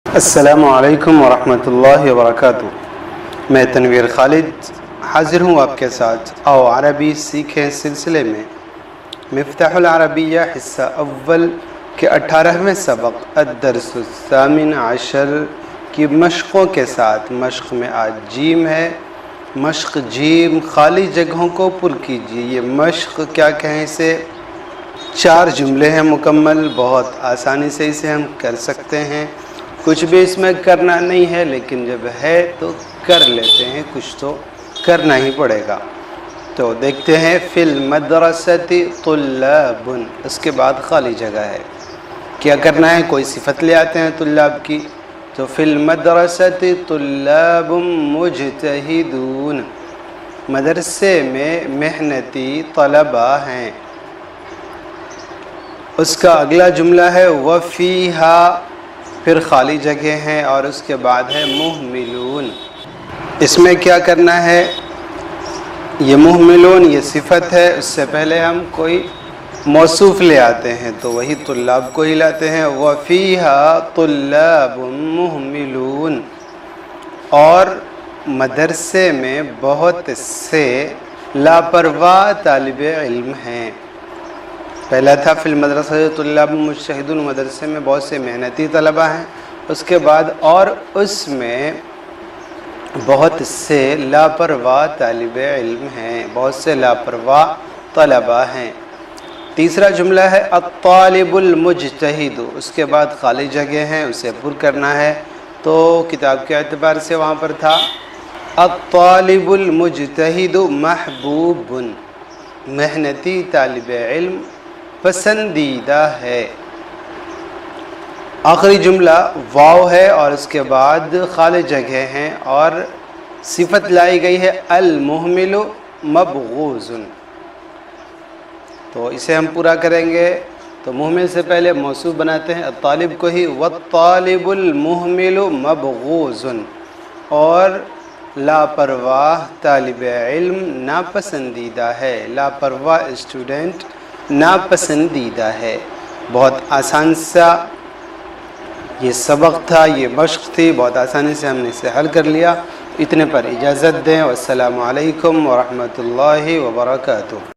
السلام علیکم ورحمۃ اللہ وبرکاتہ۔ میں تنویر خالد حاضر ہوں آپ کے ساتھ آؤ عربی سیکھیں سلسلے میں مفتاح العربیہ حصہ اول کے 18ویں سبق الدرس الثامن عشر کی مشقوں کے ساتھ۔ مشق میں آج جیم ہے، مشق جیم، خالی جگہوں کو پر کیجیے۔ یہ مشق کیا کہیں اسے، 4 جملے ہیں مکمل، بہت آسانی سے اسے ہم کر سکتے ہیں۔ کچھ بھی اس میں کرنا نہیں ہے، لیکن جب ہے تو کر لیتے ہیں، کچھ تو کرنا ہی پڑے گا۔ تو دیکھتے ہیں فی المدرسۃ طلاب، اس کے بعد خالی جگہ ہے، کیا کرنا ہے، کوئی صفت لے آتے ہیں طلاب کی۔ تو فی المدرسۃ طلاب مجتہدون، مدرسے میں محنتی طلبہ ہیں۔ اس کا اگلا جملہ ہے وفیہا، پھر خالی جگہ ہیں اور اس کے بعد ہے محملون۔ اس میں کیا کرنا ہے، یہ محملون یہ صفت ہے، اس سے پہلے ہم کوئی موصوف لے آتے ہیں تو وہی طلاب کو ہی لاتے ہیں۔ وفیہا طلاب محملون، اور مدرسے میں بہت سے لاپرواہ طالب علم ہیں۔ پہلا تھا فی المدرسہ طلاب مجتہدون، مدرسے میں بہت سے محنتی طلبہ ہیں، اس کے بعد اور اس میں بہت سے لاپرواہ طالب علم ہیں، بہت سے لاپرواہ طلبہ ہیں۔ تیسرا جملہ ہے الطالب المجتہد، اس کے بعد خالی جگہ ہیں، اسے پر کرنا ہے۔ تو کتاب کے اعتبار سے وہاں پر تھا الطالب المجتہد محبوب، محنتی طالب علم پسندیدہ ہے۔ آخری جملہ واو ہے اور اس کے بعد خالی جگہ ہیں اور صفت لائی گئی ہے المحمل مبغوض۔ تو اسے ہم پورا کریں گے تو محمل سے پہلے موصوف بناتے ہیں الطالب کو ہی، والطالب المحمل مبغوض، اور لاپرواہ طالب علم ناپسندیدہ ہے، لاپرواہ اسٹوڈنٹ ناپسندیدہ ہے۔ بہت آسان سا یہ سبق تھا، یہ مشق تھی، بہت آسانی سے ہم نے اسے حل کر لیا۔ اتنے پر اجازت دیں، والسلام علیکم ورحمۃ اللہ وبرکاتہ۔